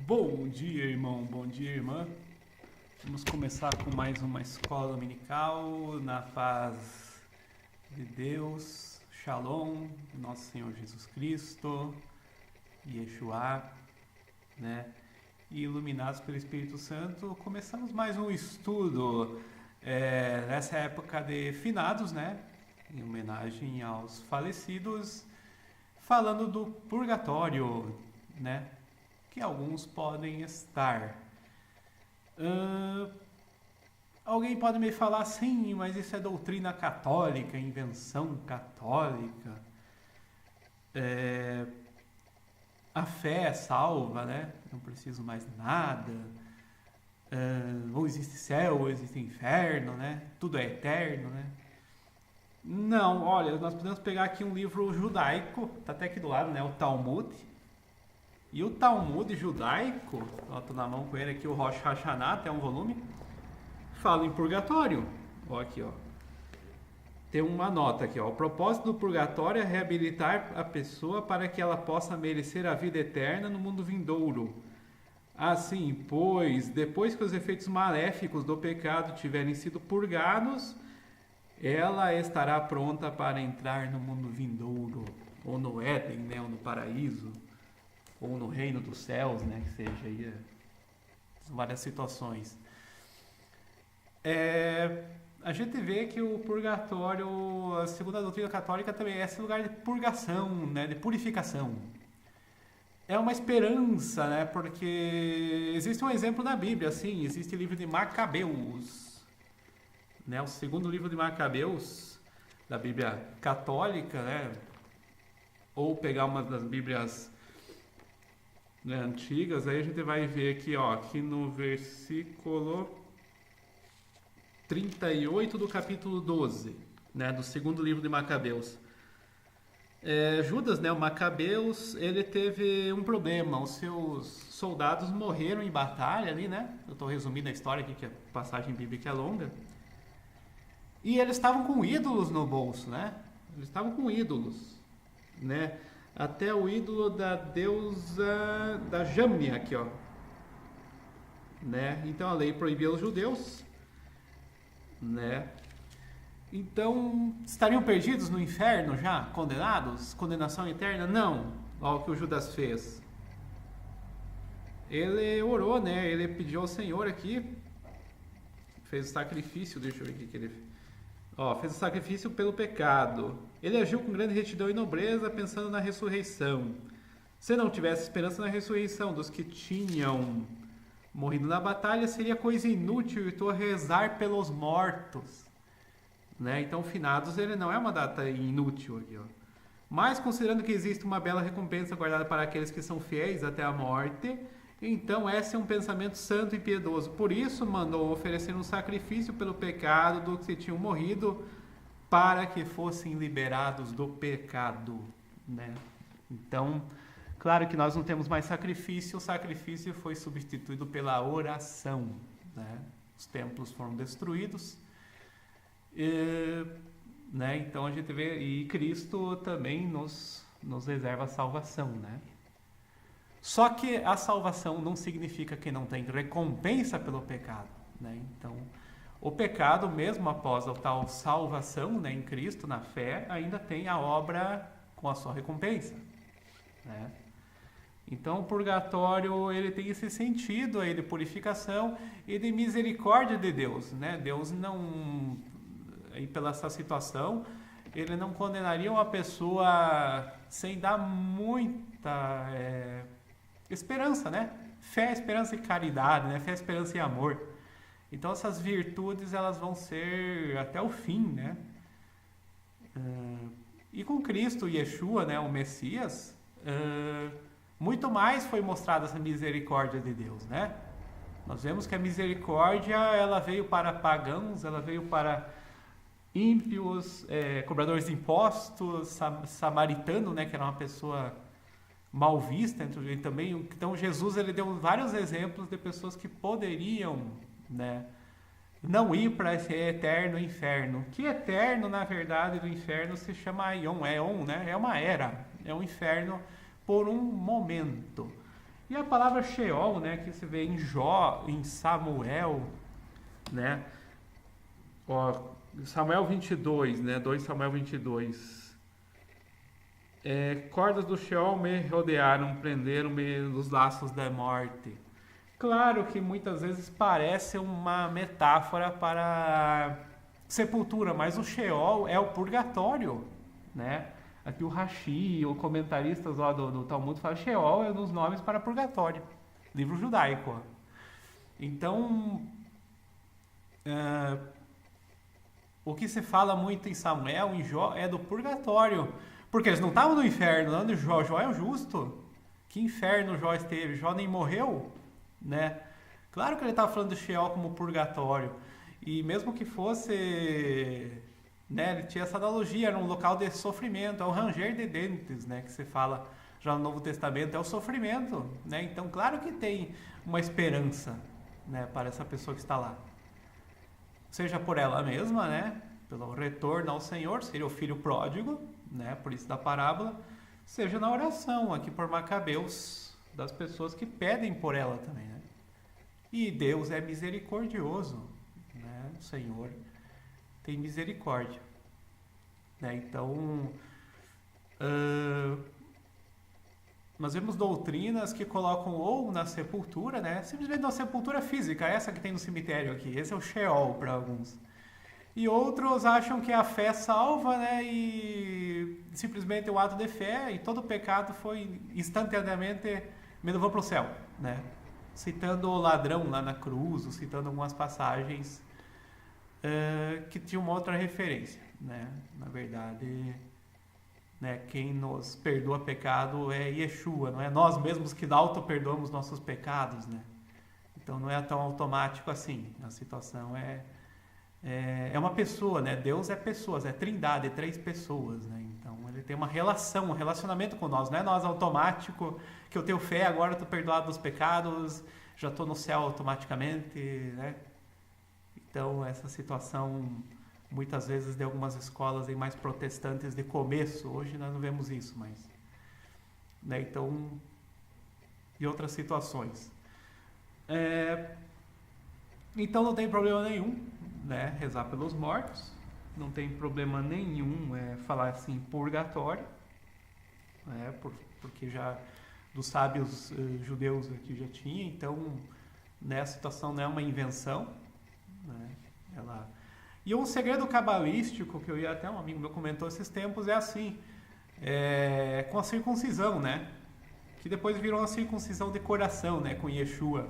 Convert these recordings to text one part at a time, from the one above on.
Bom dia, irmão. Bom dia, irmã. Vamos começar com mais uma escola dominical na paz de Deus, Shalom, nosso Senhor Jesus Cristo, Yeshua, né? E iluminados pelo Espírito Santo, começamos mais um estudo nessa época de finados, né? Em homenagem aos falecidos, falando do purgatório, né? Que alguns podem estar. Alguém pode me falar, sim, mas isso é doutrina católica, invenção católica. A fé salva, né? Não preciso mais nada. Ou existe céu, ou existe inferno, né? Tudo é eterno, né? Não, olha, nós podemos pegar aqui um livro judaico, tá até aqui do lado, né? O Talmud. E o Talmud judaico, eu tô na mão com ele aqui, o Rosh Hashanah, até um volume, fala em purgatório. Ó, aqui, ó. Tem uma nota aqui, ó. O propósito do purgatório é reabilitar a pessoa para que ela possa merecer a vida eterna no mundo vindouro. Assim, pois, depois que os efeitos maléficos do pecado tiverem sido purgados, ela estará pronta para entrar no mundo vindouro, ou no Éden, né, ou no paraíso, ou no reino dos céus, né, que seja aí várias situações. A gente vê que o purgatório, segundo a doutrina católica, também é esse lugar de purgação, né, de purificação. É uma esperança, né, porque existe um exemplo na Bíblia, assim, existe o livro de Macabeus, né, o segundo livro de Macabeus, da Bíblia católica, né, ou pegar uma das Bíblias, né, antigas, aí a gente vai ver aqui, ó, aqui no versículo 38 do capítulo 12, né, do segundo livro de Macabeus. Judas, né, o Macabeus, ele teve um problema, os seus soldados morreram em batalha ali, né, eu estou resumindo a história aqui, que a passagem bíblica é longa, e eles estavam com ídolos no bolso, né, eles estavam com ídolos, né, até o ídolo da deusa da Jamnia aqui, ó, né? Então a lei proibia os judeus, né? Então estariam perdidos no inferno já, condenados, condenação eterna? Não. Olha o que o Judas fez. Ele orou, né? Ele pediu ao Senhor aqui, fez o sacrifício, deixa eu ver o que ele fez. Fez o sacrifício pelo pecado. Ele agiu com grande retidão e nobreza, pensando na ressurreição. Se não tivesse esperança na ressurreição dos que tinham morrido na batalha, seria coisa inútil tu rezar pelos mortos, né? Então, finados, ele não é uma data inútil aqui, ó. Mas, considerando que existe uma bela recompensa guardada para aqueles que são fiéis até a morte, então esse é um pensamento santo e piedoso. Por isso mandou oferecer um sacrifício pelo pecado dos que tinham morrido, para que fossem liberados do pecado, né? Então, claro que nós não temos mais sacrifício, o sacrifício foi substituído pela oração, né? Os templos foram destruídos, né? Então a gente vê, e Cristo também nos reserva a salvação, né? Só que a salvação não significa que não tem recompensa pelo pecado, né? Então, o pecado, mesmo após a tal salvação, né, em Cristo, na fé, ainda tem a obra com a sua recompensa, né? Então, o purgatório, ele tem esse sentido aí de purificação e de misericórdia de Deus, né? Deus não, aí pela essa situação, ele não condenaria uma pessoa sem dar muita esperança, né? Fé, esperança e caridade, né? Fé, esperança e amor. Então essas virtudes, elas vão ser até o fim, né? E com Cristo, Yeshua, né, o Messias, muito mais foi mostrada essa misericórdia de Deus, né? Nós vemos que a misericórdia, ela veio para pagãos, ela veio para ímpios, cobradores de impostos, samaritano, né, que era uma pessoa mal vista, também. Então Jesus, ele deu vários exemplos de pessoas que poderiam, né, não ir para esse eterno inferno, que eterno, na verdade, do inferno se chama Aion, né? É uma era, é um inferno por um momento. E a palavra Sheol, né, que se vê em Jó, em Samuel, né? Ó, Samuel 22, né? 2 Samuel 22. Cordas do Sheol me rodearam, prenderam-me nos laços da morte. Claro que muitas vezes parece uma metáfora para sepultura, mas o Sheol é o purgatório, né? Aqui o Rashi, o comentarista lá do Talmud fala Sheol é um dos nomes para purgatório, livro judaico. Então, o que se fala muito em Samuel, em Jó, é do purgatório, porque eles não estavam no inferno, não, Jó é o justo. Que inferno Jó esteve? Jó nem morreu, né? Claro que ele estava falando do Sheol como purgatório, e mesmo que fosse, né, ele tinha essa analogia, era um local de sofrimento, é o ranger de dentes, né, que se fala já no Novo Testamento, é o sofrimento, né? Então, claro que tem uma esperança, né, para essa pessoa que está lá. Seja por ela mesma, né, pelo retorno ao Senhor, seria o filho pródigo, né, por isso da parábola, seja na oração, aqui por Macabeus, das pessoas que pedem por ela também, né? E Deus é misericordioso, né? O Senhor tem misericórdia, né? Então, nós vemos doutrinas que colocam ou na sepultura, né? Simplesmente na sepultura física, essa que tem no cemitério aqui, esse é o Sheol para alguns. E outros acham que a fé salva, né? E simplesmente o ato de fé e todo o pecado foi instantaneamente me levou para o céu, né? Citando o ladrão lá na cruz, ou citando algumas passagens que tinham uma outra referência, né? Na verdade, né, quem nos perdoa pecado é Yeshua, não é nós mesmos que auto-perdoamos nossos pecados, né? Então não é tão automático assim. A situação é uma pessoa, né? Deus é pessoas, é trindade, é 3 pessoas, né? Então ele tem uma relação, um relacionamento com nós, não é nós automático, que eu tenho fé, agora eu estou perdoado dos pecados, já estou no céu automaticamente, né? Então essa situação, muitas vezes de algumas escolas mais protestantes de começo, hoje nós não vemos isso, mas, né? Então, e outras situações. Então não tem problema nenhum, né, rezar pelos mortos, não tem problema nenhum falar assim purgatório, né, porque já dos sábios judeus aqui já tinha, então, né, a situação não é uma invenção, né, E um segredo cabalístico que até um amigo meu comentou esses tempos é assim, com a circuncisão, né, que depois virou uma circuncisão de coração, né, com Yeshua.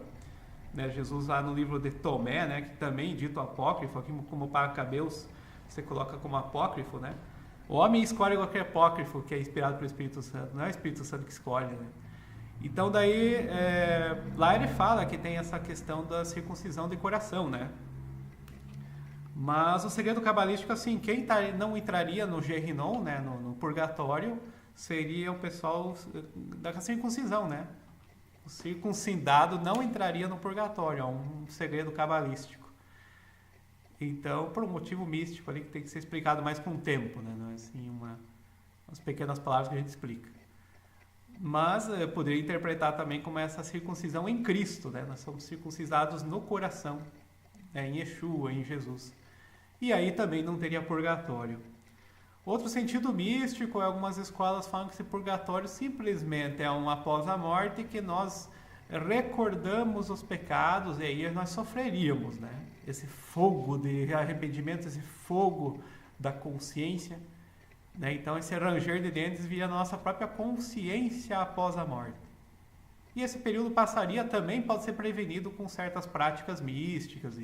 Né, Jesus lá no livro de Tomé, né, que também dito apócrifo, aqui como Macabeus você coloca como apócrifo, né? O homem escolhe qualquer apócrifo que é inspirado pelo Espírito Santo, não é o Espírito Santo que escolhe, né? Então daí, lá ele fala que tem essa questão da circuncisão de coração, né? Mas o segredo cabalístico, assim, quem não entraria no Gehinom, né, no purgatório, seria o pessoal da circuncisão, né? O circuncidado não entraria no purgatório, é um segredo cabalístico. Então, por um motivo místico ali que tem que ser explicado mais com o tempo, né? Não é assim umas pequenas palavras que a gente explica. Mas eu poderia interpretar também como essa circuncisão em Cristo, né? Nós somos circuncidados no coração, né? Em Yeshua, em Jesus. E aí também não teria purgatório. Outro sentido místico, algumas escolas falam que esse purgatório simplesmente é um após a morte que nós recordamos os pecados e aí nós sofreríamos, né? Esse fogo de arrependimento, esse fogo da consciência, né? Então esse ranger de dentes via a nossa própria consciência após a morte. E esse período passaria também, pode ser prevenido com certas práticas místicas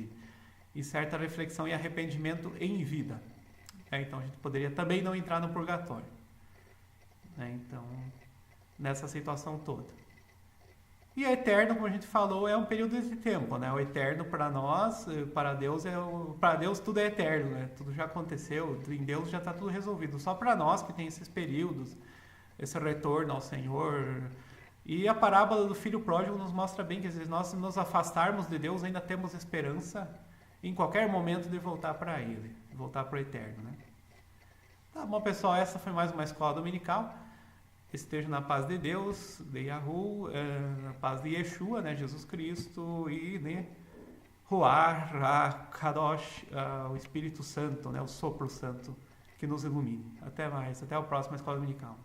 e certa reflexão e arrependimento em vida. Então a gente poderia também não entrar no purgatório, né? Então, nessa situação toda. E a eterno, como a gente falou, é um período de tempo, né? O eterno para nós, para Deus tudo é eterno, né? Tudo já aconteceu, em Deus já está tudo resolvido. Só para nós que tem esses períodos, esse retorno ao Senhor. E a parábola do filho pródigo nos mostra bem que se nós nos afastarmos de Deus, ainda temos esperança em qualquer momento de voltar para Ele, voltar para o eterno, né? Tá bom, pessoal, essa foi mais uma escola dominical. esteja na paz de Deus, de Yahu, na paz de Yeshua, né, Jesus Cristo, e né, Ruach HaKadosh, o Espírito Santo, né, o Sopro Santo, que nos ilumine. Até mais, até a próxima Escola Dominical.